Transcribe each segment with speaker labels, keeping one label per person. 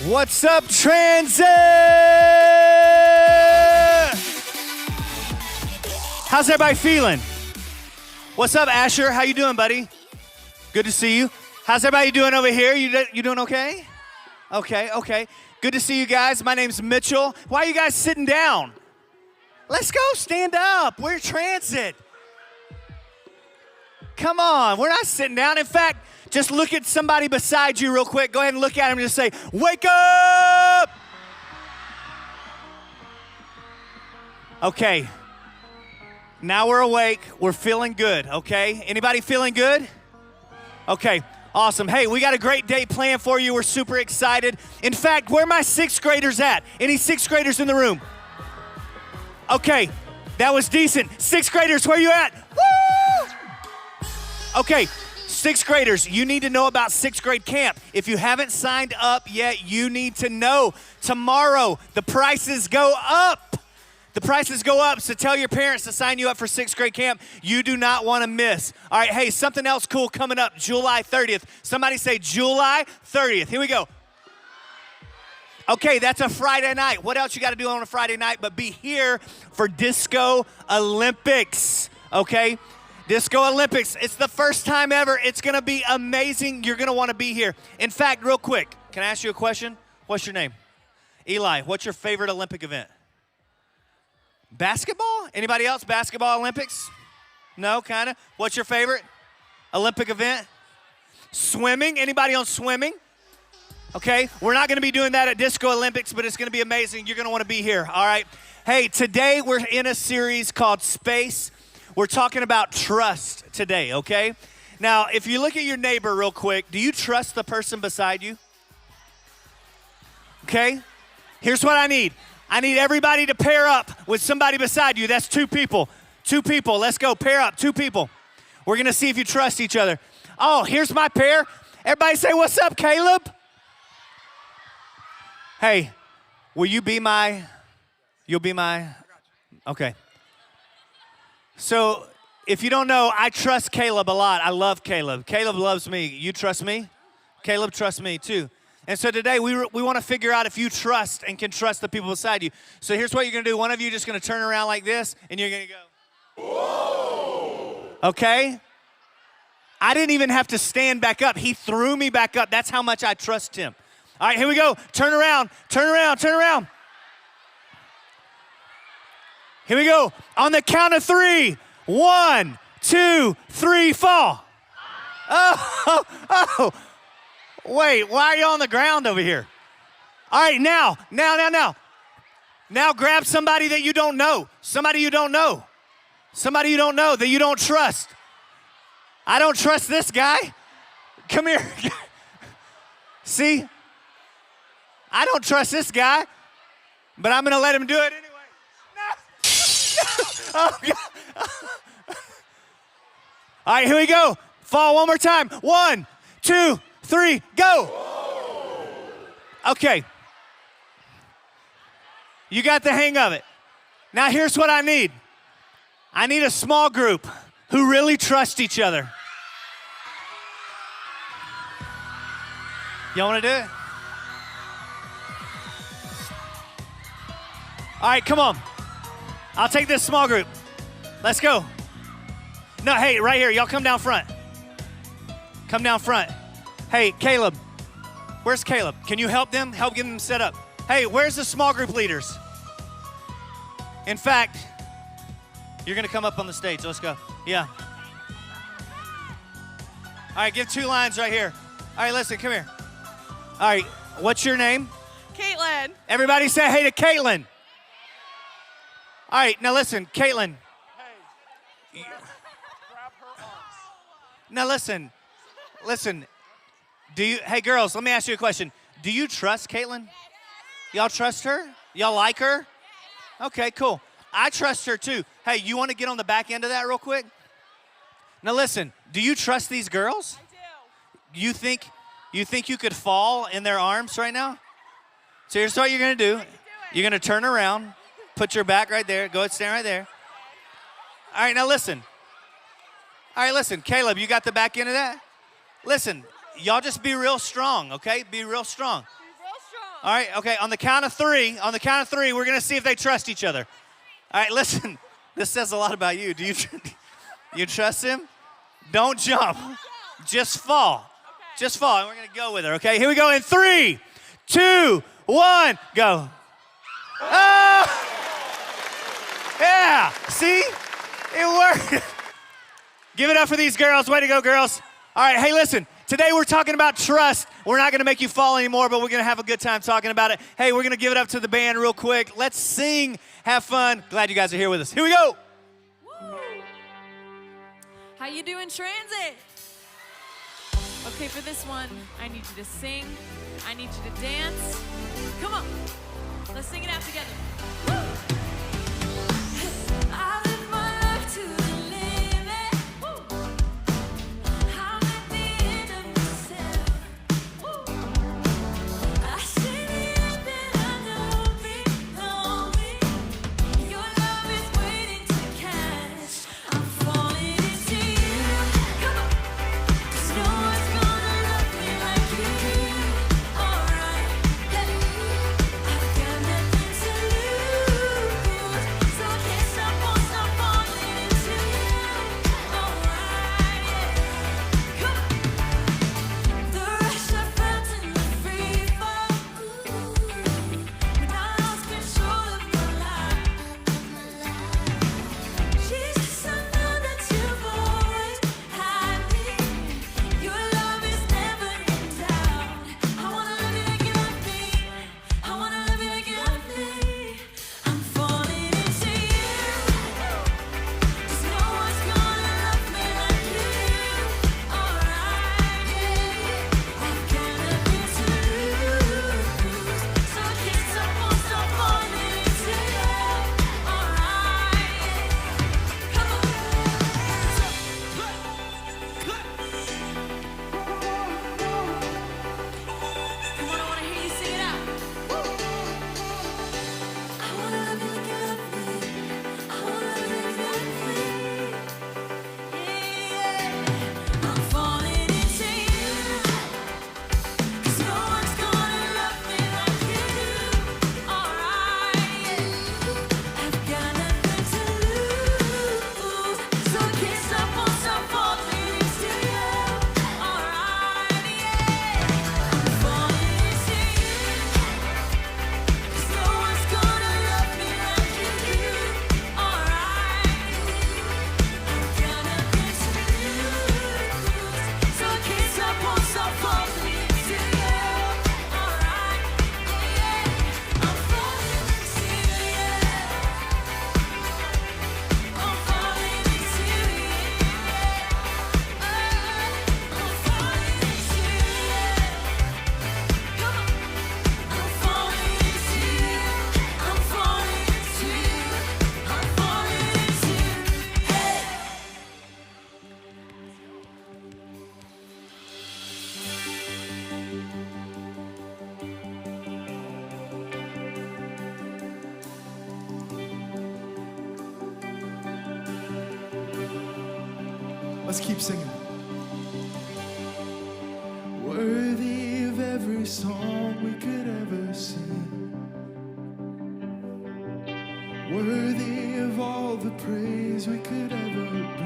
Speaker 1: What's up, Transit? How's everybody feeling? What's up, Asher? How you doing, buddy? Good to see you. How's everybody doing over here? You doing okay? Okay. Good to see you guys. My name's Mitchell. Why are you guys sitting down? Let's go, stand up. We're Transit. Come on, we're not sitting down. In fact, just look at somebody beside you real quick. Go ahead and look at him and just say, wake up! Okay, now we're awake. We're feeling good, okay? Anybody feeling good? Okay, awesome. Hey, we got a great day planned for you. We're super excited. In fact, where are my sixth graders at? Any sixth graders in the room? Okay, that was decent. Sixth graders, where you at? Woo! Okay, sixth graders, you need to know about sixth grade camp. If you haven't signed up yet, you need to know. Tomorrow, the prices go up. The prices go up, so tell your parents to sign you up for sixth grade camp. You do not want to miss. All right, hey, something else cool coming up, July 30th. Somebody say July 30th. Here we go. Okay, that's a Friday night. What else you got to do on a Friday night but be here for Disco Olympics, okay? Disco Olympics. It's the first time ever. It's going to be amazing. You're going to want to be here. In fact, real quick, can I ask you a question? What's your name? Eli, what's your favorite Olympic event? Basketball? Anybody else? Basketball Olympics? No, kind of. What's your favorite Olympic event? Swimming? Anybody on swimming? Okay, we're not going to be doing that at Disco Olympics, but it's going to be amazing. You're going to want to be here, all right? Hey, today we're in a series called Space. We're talking about trust today, okay? Now, if you look at your neighbor real quick, do you trust the person beside you? Okay? Here's what I need. I need everybody to pair up with somebody beside you. That's two people. Two people. Let's go. Pair up. Two people. We're going to see if you trust each other. Oh, here's my pair. Everybody say, what's up, Caleb? Hey, will you be my, you'll be my, okay. So, if you don't know, I trust Caleb a lot. I love Caleb. Caleb loves me. You trust me? Caleb trusts me too. And so today, we want to figure out if you trust and can trust the people beside you. So here's what you're going to do. One of you just going to turn around like this, and you're going to go. Whoa! Okay? I didn't even have to stand back up. He threw me back up. That's how much I trust him. All right, here we go. Turn around, turn around, turn around. Here we go. On the count of 3. 1, 2, 3, fall. Oh. Wait, why are you on the ground over here? All right, now. Now grab somebody that you don't know. Somebody you don't know. Somebody you don't know that you don't trust. I don't trust this guy. Come here. See? I don't trust this guy, but I'm going to let him do it anyway. Oh, God. All right, here we go. Fall one more time. 1, 2, 3, go. Okay. You got the hang of it. Now here's what I need. I need a small group who really trust each other. Y'all want to do it? All right, come on. I'll take this small group. Let's go. No, hey, right here. Y'all come down front. Come down front. Hey, Caleb. Where's Caleb? Can you help them? Help get them set up. Hey, where's the small group leaders? In fact, you're going to come up on the stage. Let's go. Yeah. All right, give 2 lines right here. All right, listen, come here. All right, what's your name?
Speaker 2: Caitlin.
Speaker 1: Everybody say hey to Caitlin. All right, now listen, Caitlin.
Speaker 2: Hey, grab her arms.
Speaker 1: Now listen. Hey girls, let me ask you a question. Do you trust Caitlin? Y'all trust her? Y'all like her? Okay, cool. I trust her too. Hey, you want to get on the back end of that real quick? Now listen, do you trust these girls?
Speaker 2: I do.
Speaker 1: You think you could fall in their arms right now? So here's what you're going to do. You're going to turn around, put your back right there. Go ahead, stand right there. All right, now listen. All right, listen. Caleb, you got the back end of that? Listen, y'all just be real strong, okay? Be real strong.
Speaker 2: Be real strong.
Speaker 1: All right, okay, on the count of three, we're gonna see if they trust each other. All right, listen, this says a lot about you. Do you trust him? Don't jump, just fall. Okay. Just fall, and we're gonna go with her, okay? Here we go in 3, 2, 1, go. Oh! Yeah, see? It worked. Give it up for these girls, way to go, girls. All right, hey, listen. Today we're talking about trust. We're not gonna make you fall anymore, but we're gonna have a good time talking about it. Hey, we're gonna give it up to the band real quick. Let's sing, have fun. Glad you guys are here with us. Here we go.
Speaker 3: Woo. How you doing, Transit? Okay, for this one, I need you to sing. I need you to dance. Come on, let's sing it out together. Woo. I live my life to the limit. Woo. I'm at the end of myself. Woo. I see the end and I know below me. Your love is waiting to catch. I'm falling into you. Come on. 'Cause no one's gonna love me like you do. Alright, hey, I've got nothing to lose, so I can't stop, won't stop falling into you. Alright, yeah, come on. The rush I felt in the free fall, when I lost control of my life. Jesus, I know that you've always had me. Your love is never in doubt. I wanna love you like you love me. I wanna love you like you love me. I'm falling into you. 'Cause no one's gonna love me like you do. Alright, yeah. I've got nothing to lose, so I can't stop, won't stop falling into you. Alright, yeah. Come on. Come on, I wanna hear you sing it out. I wanna love you like you love me. I wanna love you like you love me. Yeah, I'm falling into you. 'Cause no one's gonna love me like you do. Alright, yeah. I've got nothing to lose, so I can't stop, won't stop falling into you. Alright, yeah. I'm falling into you. 'Cause no one's gonna love me like you do. Alright, I've got nothing to lose, so I can't stop, won't stop falling into you. Alright, yeah, I'm falling into you. I'm falling into you. I'm falling into you. Come on. I'm falling into you. I'm falling into you. I'm falling into you. Hey.
Speaker 4: Let's keep singing. Worthy of every song we could ever sing. Worthy of all the praise we could ever bring.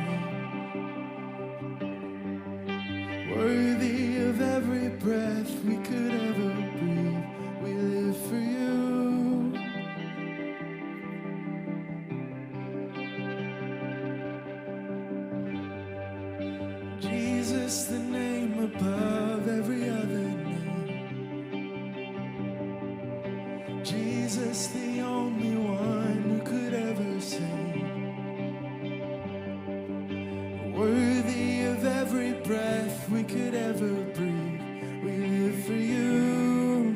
Speaker 4: Worthy of every breath we could ever breathe. We live for you. Jesus, the name above every other name. Jesus, the only one who could ever save. Worthy of every breath we could ever breathe. We live for you.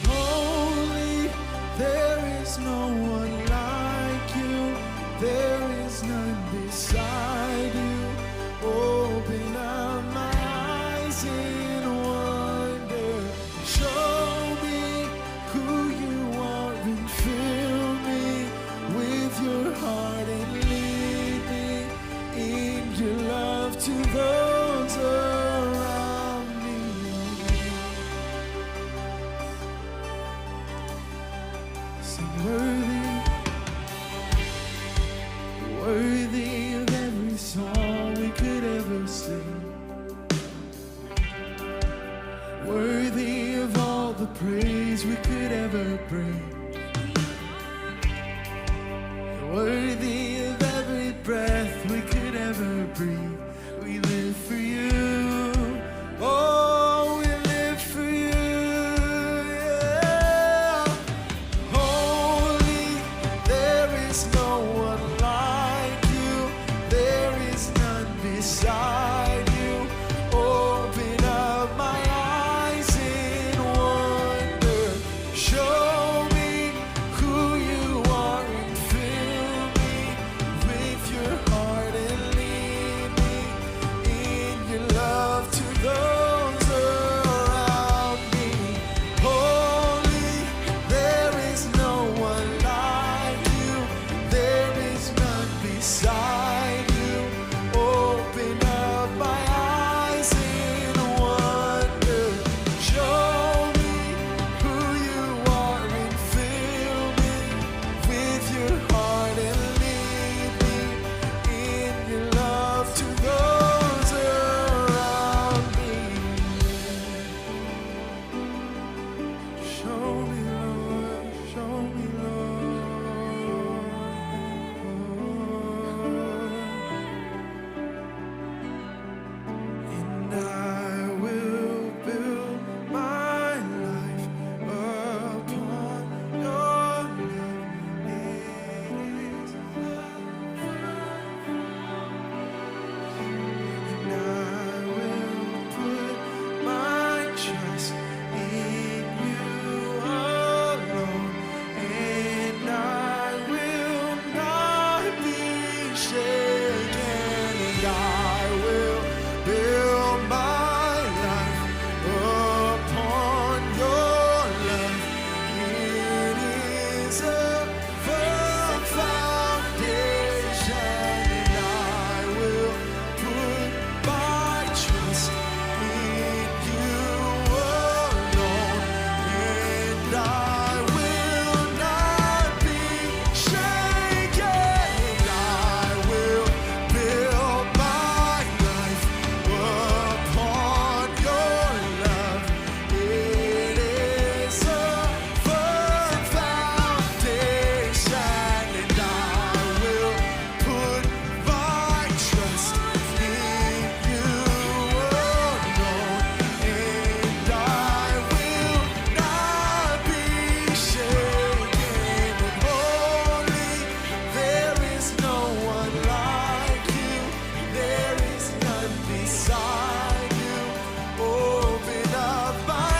Speaker 4: Holy, there is no one like you. There is none beside you. Open up my eyes in wonder. Show me who you are and fill me with your heart and lead me in your love to those Sing worthy of every song we could ever sing. Worthy of all the praise we could ever bring. Worthy of every breath we could ever breathe. We live for you. Oh, we live for you. Yeah. Holy, there is no one like you. There is none beside you. Open up my eyes in wonder. Show me who you are and fill me with your heart and lead me in your love to those around me. Holy, there is no one like you. There is none beside you. Open up my eyes in wonder. Show me who you are and fill me with your heart and lead me in your love to those around me. Show me, Lord, show me, Lord. And I will build my life upon your love. It is and I will put my trust in you alone. And I will not be shaken. And I will build my life upon your love. It is a firm foundation. And I will put my trust in you alone. And I will not be shaken. And I will build my life upon your love. It is a firm foundation. And I will put my trust in you alone. And I will not be shaken. And holy, there is no one like you. There is none beside you. Open up my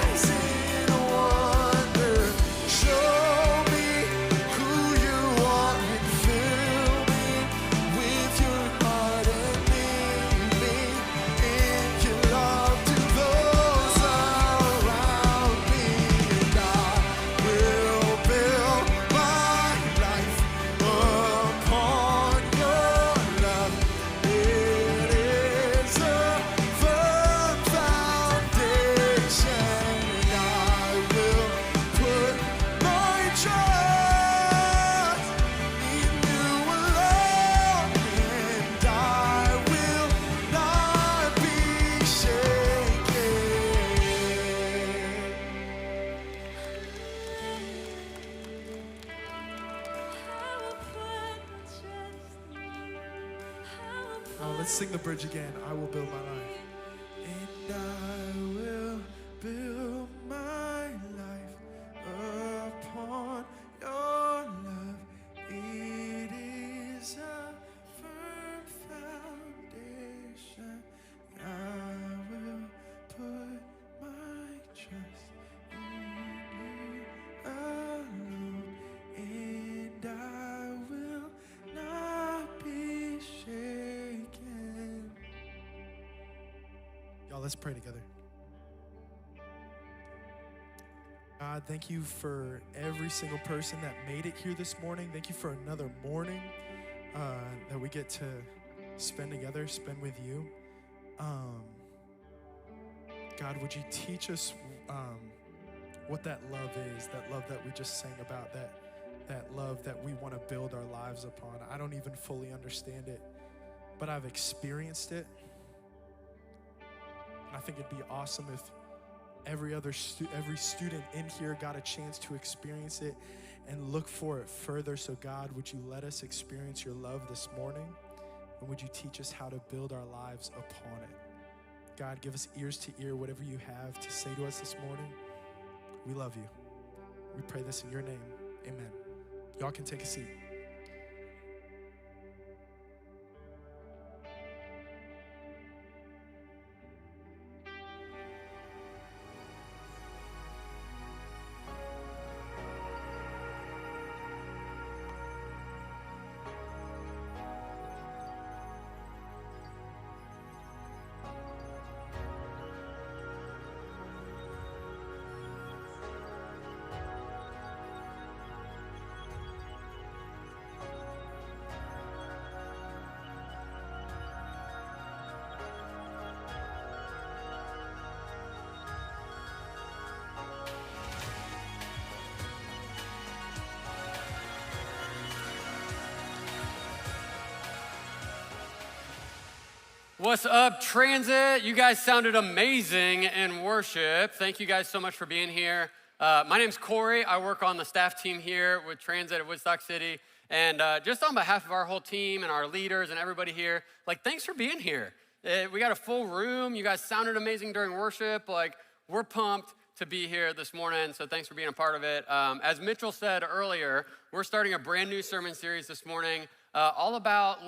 Speaker 4: eyes in wonder. Show me who you are and fill me with your heart and lead me in your love to those around me. And I will build my life upon your love. It is a firm foundation. And I will put my trust in you alone. And I will not be shaken. Oh, let's sing the bridge again. I will build my life. And I will build my life upon your love. It is a firm foundation. I will put my trust in you alone. And I will not be shaken. Y'all, let's pray together. God, thank you for every single person that made it here this morning. Thank you for another morning that we get to spend together, spend with you. God, would you teach us what that love is, that love that we just sang about, that love that we want to build our lives upon. I don't even fully understand it, but I've experienced it. And I think it'd be awesome if every student in here got a chance to experience it and look for it further. So God, would you let us experience your love this morning? And would you teach us how to build our lives upon it? God, give us ears to ear whatever you have to say to us this morning. We love you. We pray this in your name. Amen. Y'all can take a seat.
Speaker 5: What's up, Transit? You guys sounded amazing in worship. Thank you guys so much for being here. My name's Corey. I work on the staff team here with Transit at Woodstock City. And just on behalf of our whole team and our leaders and everybody here, thanks for being here. We got a full room. You guys sounded amazing during worship. We're pumped to be here this morning, so thanks for being a part of it. As Mitchell said earlier, we're starting a brand new sermon series this morning, all about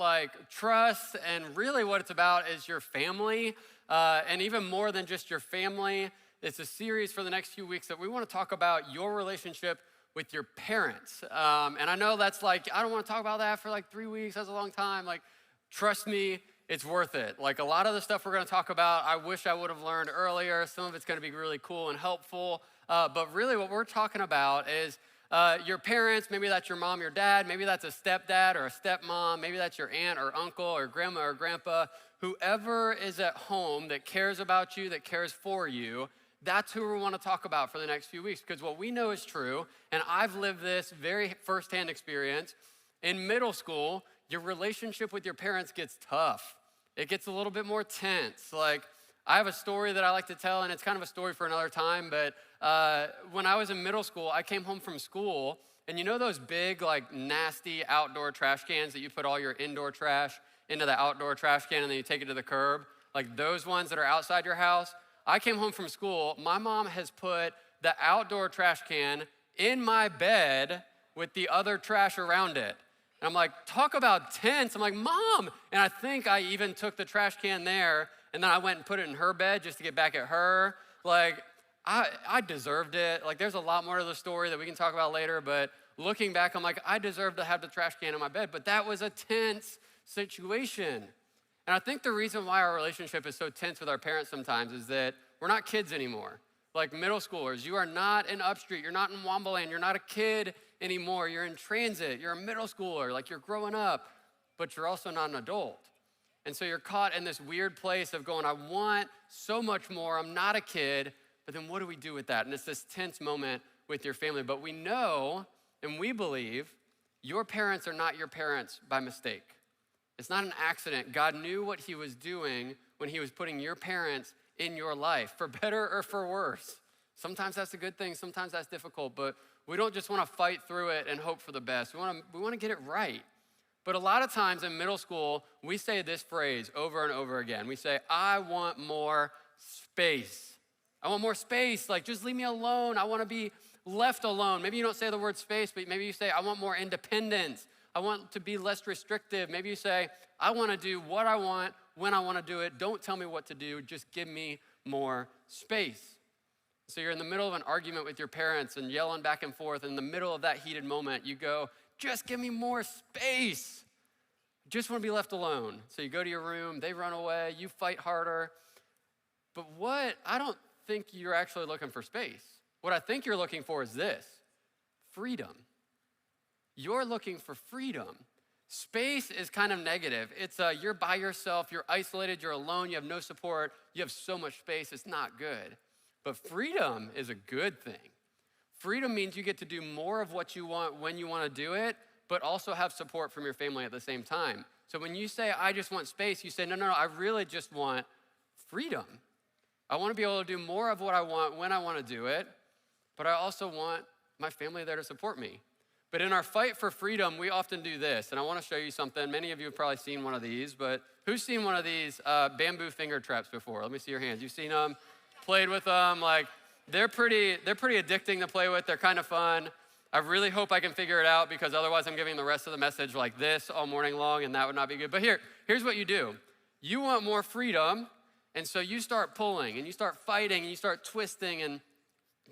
Speaker 5: trust, and really what it's about is your family, and even more than just your family. It's a series for the next few weeks that we want to talk about your relationship with your parents. And I know that's I don't want to talk about that for 3 weeks. That's a long time. Trust me, it's worth it. A lot of the stuff we're going to talk about, I wish I would have learned earlier. Some of it's going to be really cool and helpful. But really what we're talking about is your parents. Maybe that's your mom, your dad. Maybe that's a stepdad or a stepmom. Maybe that's your aunt or uncle or grandma or grandpa. Whoever is at home that cares about you, that cares for you, that's who we want to talk about for the next few weeks. Because what we know is true, and I've lived this very firsthand experience, in middle school, your relationship with your parents gets tough. It gets a little bit more tense. I have a story that I like to tell, and it's kind of a story for another time, but when I was in middle school, I came home from school, and you know those big, nasty outdoor trash cans that you put all your indoor trash into the outdoor trash can, and then you take it to the curb? Those ones that are outside your house? I came home from school. My mom has put the outdoor trash can in my bed with the other trash around it. And I'm talk about tense. I'm Mom. And I think I even took the trash can there, and then I went and put it in her bed just to get back at her. I deserved it. There's a lot more to the story that we can talk about later, but looking back, I'm I deserve to have the trash can in my bed, but that was a tense situation. And I think the reason why our relationship is so tense with our parents sometimes is that we're not kids anymore. Middle schoolers, you are not in Upstreet, you're not in Wombaland, you're not a kid anymore, you're in Transit, you're a middle schooler, you're growing up, but you're also not an adult. And so you're caught in this weird place of going, I want so much more, I'm not a kid, but then what do we do with that? And it's this tense moment with your family. But we know and we believe your parents are not your parents by mistake. It's not an accident. God knew what he was doing when he was putting your parents in your life, for better or for worse. Sometimes that's a good thing, sometimes that's difficult, but we don't just want to fight through it and hope for the best. We want to get it right. But a lot of times in middle school, we say this phrase over and over again. We say, I want more space. I want more space. Just leave me alone. I want to be left alone. Maybe you don't say the word space, but maybe you say, I want more independence. I want to be less restrictive. Maybe you say, I want to do what I want when I want to do it. Don't tell me what to do. Just give me more space. So you're in the middle of an argument with your parents and yelling back and forth. In the middle of that heated moment, you go, just give me more space. Just want to be left alone. So you go to your room, they run away, you fight harder. But I don't think you're actually looking for space. What I think you're looking for is this: freedom. You're looking for freedom. Space is kind of negative. It's you're by yourself, you're isolated, you're alone, you have no support, you have so much space, it's not good. But freedom is a good thing. Freedom means you get to do more of what you want when you want to do it, but also have support from your family at the same time. So when you say, I just want space, you say, no, I really just want freedom. I want to be able to do more of what I want when I want to do it, but I also want my family there to support me. But in our fight for freedom, we often do this, and I want to show you something. Many of you have probably seen one of these, but who's seen one of these bamboo finger traps before? Let me see your hands. You've seen them, played with them. Like, they're pretty addicting to play with. They're kind of fun. I really hope I can figure it out because otherwise I'm giving the rest of the message like this all morning long, and that would not be good. But here's what you do. You want more freedom, and so you start pulling, and you start fighting, and you start twisting, and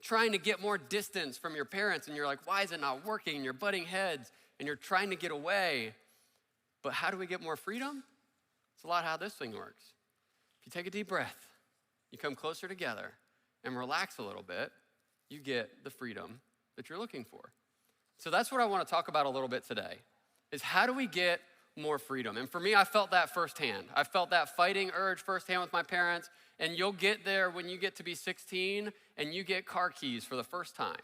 Speaker 5: trying to get more distance from your parents, and you're like, why is it not working? And you're butting heads, and you're trying to get away. But how do we get more freedom? It's a lot how this thing works. If you take a deep breath, you come closer together and relax a little bit, you get the freedom that you're looking for. So that's what I want to talk about a little bit today, is how do we get more freedom? And for me, I felt that firsthand. I felt that fighting urge firsthand with my parents, and you'll get there when you get to be 16 and you get car keys for the first time.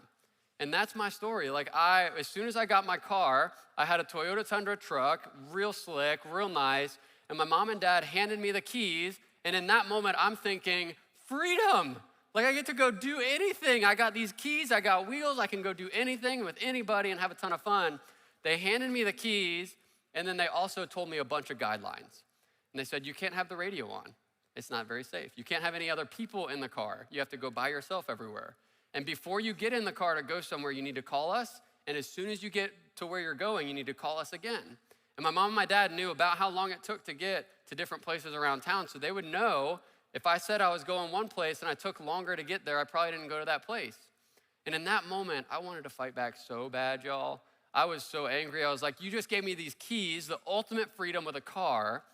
Speaker 5: And that's my story. Like as soon as I got my car, I had a Toyota Tundra truck, real slick, real nice, and my mom and dad handed me the keys, and in that moment, I'm thinking, freedom. Like I get to go do anything. I got these keys, I got wheels, I can go do anything with anybody and have a ton of fun. They handed me the keys, and then they also told me a bunch of guidelines. And they said, you can't have the radio on. It's not very safe. You can't have any other people in the car. You have to go by yourself everywhere. And before you get in the car to go somewhere, you need to call us. And as soon as you get to where you're going, you need to call us again. And my mom and my dad knew about how long it took to get to different places around town. So they would know if I said I was going one place and I took longer to get there, I probably didn't go to that place. And in that moment, I wanted to fight back so bad, y'all. I was so angry. I was like, you just gave me these keys, the ultimate freedom with a car,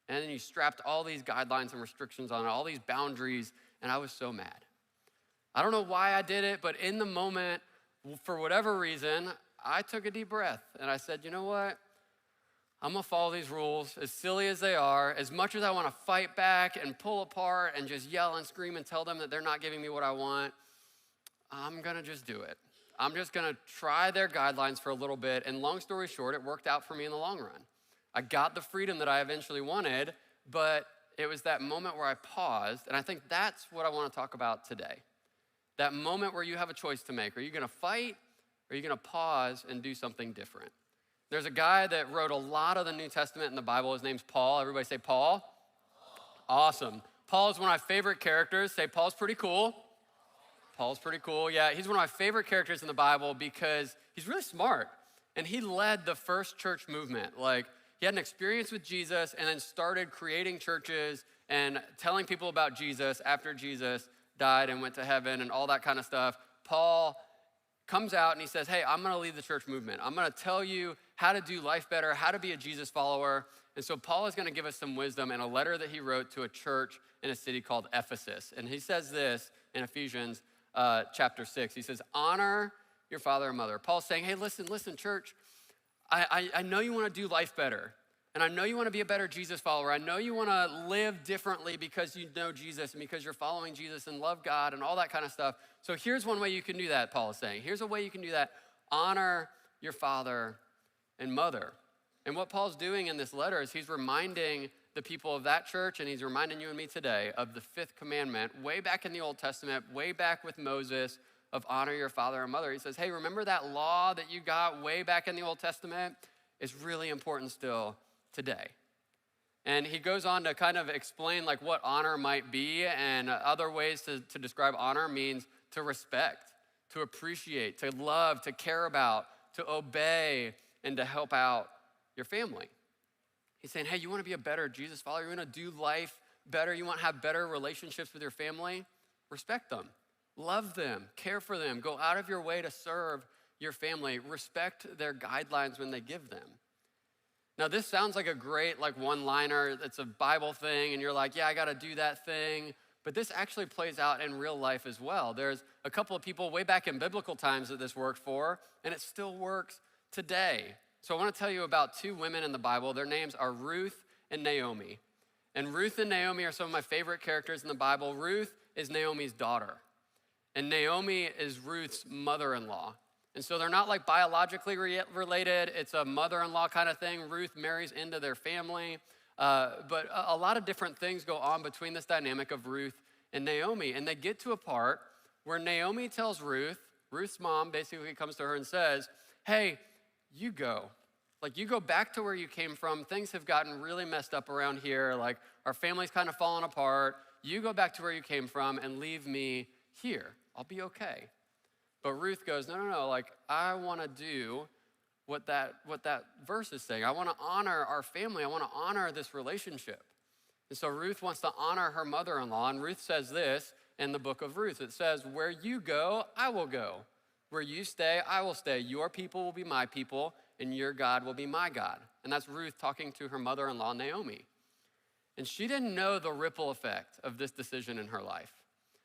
Speaker 5: and then you strapped all these guidelines and restrictions on it, all these boundaries, and I was so mad. I don't know why I did it, but in the moment, for whatever reason, I took a deep breath, and I said, you know what? I'm gonna follow these rules, as silly as they are, as much as I wanna fight back and pull apart and just yell and scream and tell them that they're not giving me what I want, I'm gonna just do it. I'm just gonna try their guidelines for a little bit, and long story short, it worked out for me in the long run. I got the freedom that I eventually wanted, but it was that moment where I paused, and I think that's what I wanna talk about today. That moment where you have a choice to make. Are you gonna fight, or are you gonna pause and do something different? There's a guy that wrote a lot of the New Testament in the Bible. His name's Paul. Everybody say Paul. Awesome. Paul is one of my favorite characters. Say Paul's pretty cool. Paul's pretty cool. Yeah, he's one of my favorite characters in the Bible because he's really smart. And he led the first church movement. Like, he had an experience with Jesus and then started creating churches and telling people about Jesus after Jesus died and went to heaven and all that kind of stuff. Paul comes out and he says, hey, I'm gonna lead the church movement. I'm gonna tell you how to do life better, how to be a Jesus follower. And so Paul is gonna give us some wisdom in a letter that he wrote to a church in a city called Ephesus. And he says this in Ephesians chapter 6. He says, honor your father and mother. Paul's saying, hey, listen, church. I know you wanna do life better. And I know you wanna be a better Jesus follower. I know you wanna live differently because you know Jesus and because you're following Jesus and love God and all that kind of stuff. So here's one way you can do that, Paul is saying. Here's a way you can do that. Honor your father and mother. And what Paul's doing in this letter is he's reminding the people of that church, and he's reminding you and me today of the fifth commandment, way back in the Old Testament, way back with Moses, of honor your father and mother. He says, hey, remember that law that you got way back in the Old Testament? It's really important still today. And he goes on to kind of explain like what honor might be, and other ways to describe honor means to respect, to appreciate, to love, to care about, to obey, and to help out your family. He's saying, hey, you wanna be a better Jesus follower? You wanna do life better? You wanna have better relationships with your family? Respect them, love them, care for them, go out of your way to serve your family, respect their guidelines when they give them. Now, this sounds like a great one-liner. It's a Bible thing, and you're like, yeah, I gotta do that thing. But this actually plays out in real life as well. There's a couple of people way back in biblical times that this worked for, and it still works today. So I wanna tell you about two women in the Bible. Their names are Ruth and Naomi. And Ruth and Naomi are some of my favorite characters in the Bible. Ruth is Naomi's daughter. And Naomi is Ruth's mother-in-law. And so they're not like biologically related. It's a mother-in-law kind of thing. Ruth marries into their family. But a lot of different things go on between this dynamic of Ruth and Naomi. And they get to a part where Naomi tells Ruth, Ruth's mom basically comes to her and says, hey, you go. Like, you go back to where you came from. Things have gotten really messed up around here. Like, our family's kind of fallen apart. You go back to where you came from and leave me here. I'll be okay. But Ruth goes, no, like, I want to do what that verse is saying. I want to honor our family. I want to honor this relationship. And so Ruth wants to honor her mother-in-law. And Ruth says this in the book of Ruth. It says, where you go, I will go. Where you stay, I will stay. Your people will be my people, and your God will be my God. And that's Ruth talking to her mother-in-law, Naomi. And she didn't know the ripple effect of this decision in her life.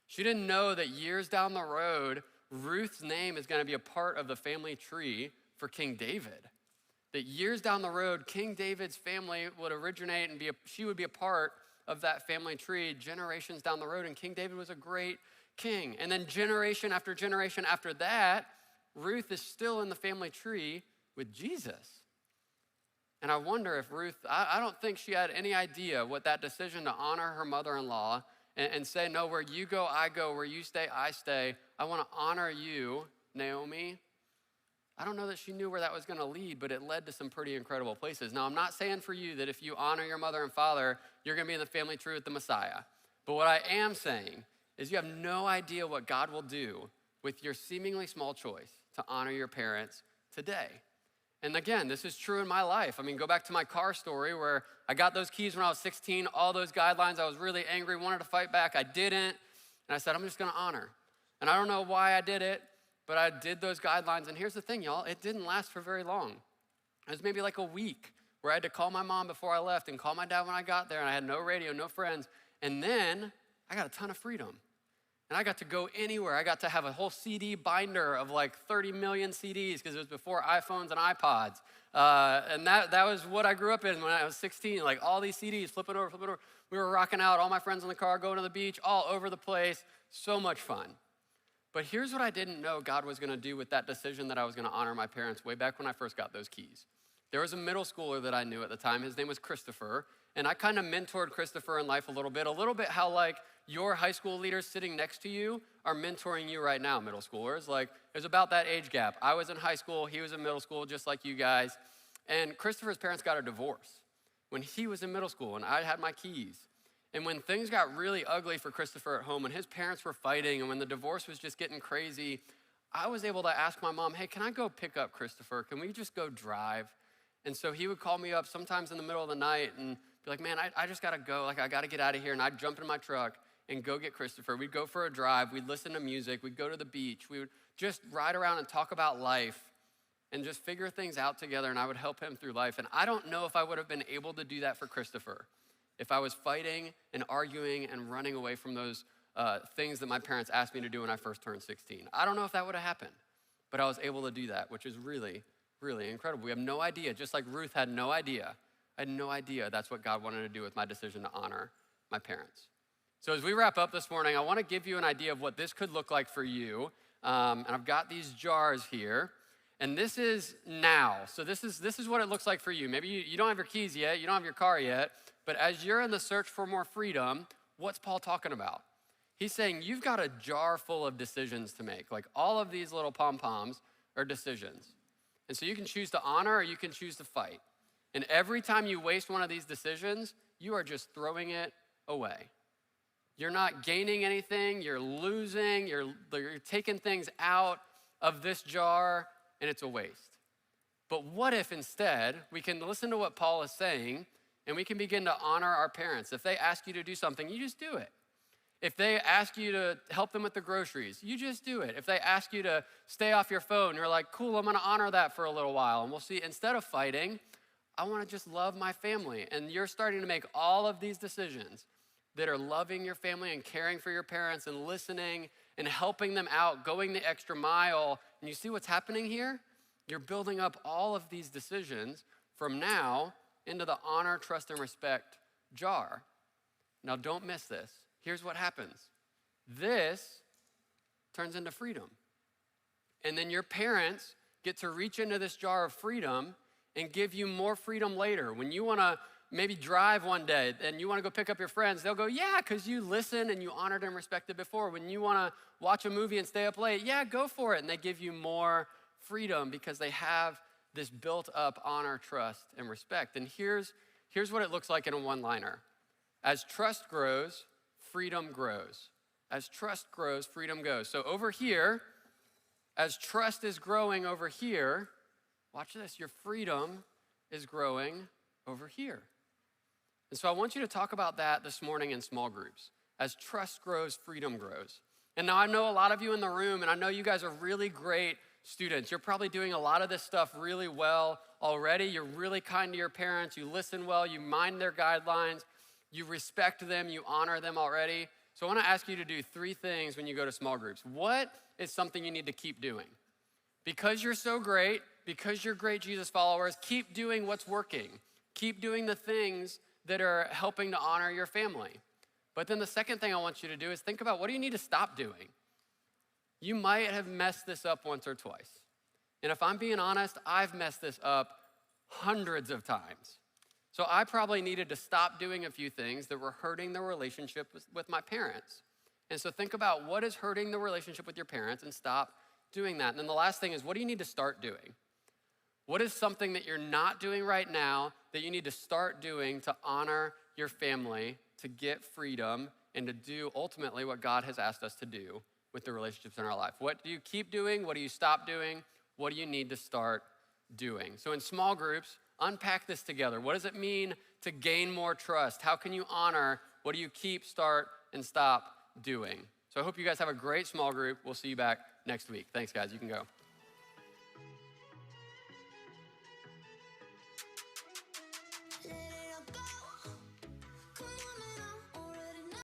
Speaker 5: She didn't know that years down the road, Ruth's name is going to be a part of the family tree for King David. That years down the road, King David's family would originate and she would be a part of that family tree generations down the road. And King David was a great king. And then generation after generation after that, Ruth is still in the family tree with Jesus. And I wonder if Ruth, I don't think she had any idea what that decision to honor her mother-in-law and say, no, where you go, I go, where you stay, I stay. I want to honor you, Naomi. I don't know that she knew where that was going to lead, but it led to some pretty incredible places. Now, I'm not saying for you that if you honor your mother and father, you're going to be in the family tree with the Messiah. But what I am saying is you have no idea what God will do with your seemingly small choice to honor your parents today. And again, this is true in my life. I mean, go back to my car story where I got those keys when I was 16, all those guidelines. I was really angry, wanted to fight back. I didn't. And I said, I'm just going to honor. And I don't know why I did it, but I did those guidelines. And here's the thing, y'all. It didn't last for very long. It was maybe like a week where I had to call my mom before I left and call my dad when I got there. And I had no radio, no friends. And then I got a ton of freedom. And I got to go anywhere. I got to have a whole CD binder of like 30 million CDs because it was before iPhones and iPods. And that was what I grew up in when I was 16, like all these CDs, flipping over. We were rocking out, all my friends in the car, going to the beach, all over the place. So much fun. But here's what I didn't know God was gonna do with that decision that I was gonna honor my parents way back when I first got those keys. There was a middle schooler that I knew at the time. His name was Christopher. And I kind of mentored Christopher in life a little bit how like your high school leaders sitting next to you are mentoring you right now, middle schoolers. Like, it was about that age gap. I was in high school, he was in middle school, just like you guys. And Christopher's parents got a divorce when he was in middle school and I had my keys. And when things got really ugly for Christopher at home, when his parents were fighting and when the divorce was just getting crazy, I was able to ask my mom, hey, can I go pick up Christopher? Can we just go drive? And so he would call me up sometimes in the middle of the night and be like, man, I just gotta go. Like, I gotta get out of here. And I'd jump in my truck and go get Christopher. We'd go for a drive. We'd listen to music. We'd go to the beach. We would just ride around and talk about life and just figure things out together. And I would help him through life. And I don't know if I would have been able to do that for Christopher if I was fighting and arguing and running away from those things that my parents asked me to do when I first turned 16. I don't know if that would have happened, but I was able to do that, which is really, really incredible. We have no idea, just like Ruth had no idea. I had no idea that's what God wanted to do with my decision to honor my parents. So as we wrap up this morning, I want to give you an idea of what this could look like for you. And I've got these jars here. And this is now. So this is what it looks like for you. Maybe you don't have your keys yet. You don't have your car yet. But as you're in the search for more freedom, what's Paul talking about? He's saying you've got a jar full of decisions to make. Like, all of these little pom-poms are decisions. And so you can choose to honor or you can choose to fight. And every time you waste one of these decisions, you are just throwing it away. You're not gaining anything, you're losing, you're taking things out of this jar, and it's a waste. But what if instead we can listen to what Paul is saying and we can begin to honor our parents? If they ask you to do something, you just do it. If they ask you to help them with the groceries, you just do it. If they ask you to stay off your phone, you're like, cool, I'm gonna honor that for a little while. And we'll see, instead of fighting, I wanna just love my family. And you're starting to make all of these decisions that are loving your family and caring for your parents and listening and helping them out, going the extra mile. And you see what's happening here? You're building up all of these decisions from now into the honor, trust, and respect jar. Now, don't miss this. Here's what happens. This turns into freedom. And then your parents get to reach into this jar of freedom and give you more freedom later. When you wanna maybe drive one day and you wanna go pick up your friends, they'll go, yeah, because you listened and you honored and respected before. When you wanna watch a movie and stay up late, yeah, go for it. And they give you more freedom because they have this built up honor, trust, and respect. And here's what it looks like in a one-liner. As trust grows, freedom grows. As trust grows, freedom goes. So over here, as trust is growing over here, watch this, your freedom is growing over here. And so I want you to talk about that this morning in small groups. As trust grows, freedom grows. And now I know a lot of you in the room, and I know you guys are really great students. You're probably doing a lot of this stuff really well already. You're really kind to your parents. You listen well. You mind their guidelines. You respect them. You honor them already. So I want to ask you to do 3 things when you go to small groups. What is something you need to keep doing? Because you're so great, because you're great Jesus followers, keep doing what's working. Keep doing the things that are helping to honor your family. But then the second thing I want you to do is think about, what do you need to stop doing? You might have messed this up once or twice. And if I'm being honest, I've messed this up hundreds of times. So I probably needed to stop doing a few things that were hurting the relationship with my parents. And so think about what is hurting the relationship with your parents and stop doing that. And then the last thing is, what do you need to start doing? What is something that you're not doing right now that you need to start doing to honor your family, to get freedom, and to do ultimately what God has asked us to do with the relationships in our life? What do you keep doing? What do you stop doing? What do you need to start doing? So in small groups, unpack this together. What does it mean to gain more trust? How can you honor? What do you keep, start, and stop doing? So I hope you guys have a great small group. We'll see you back next week. Thanks, guys. You can go.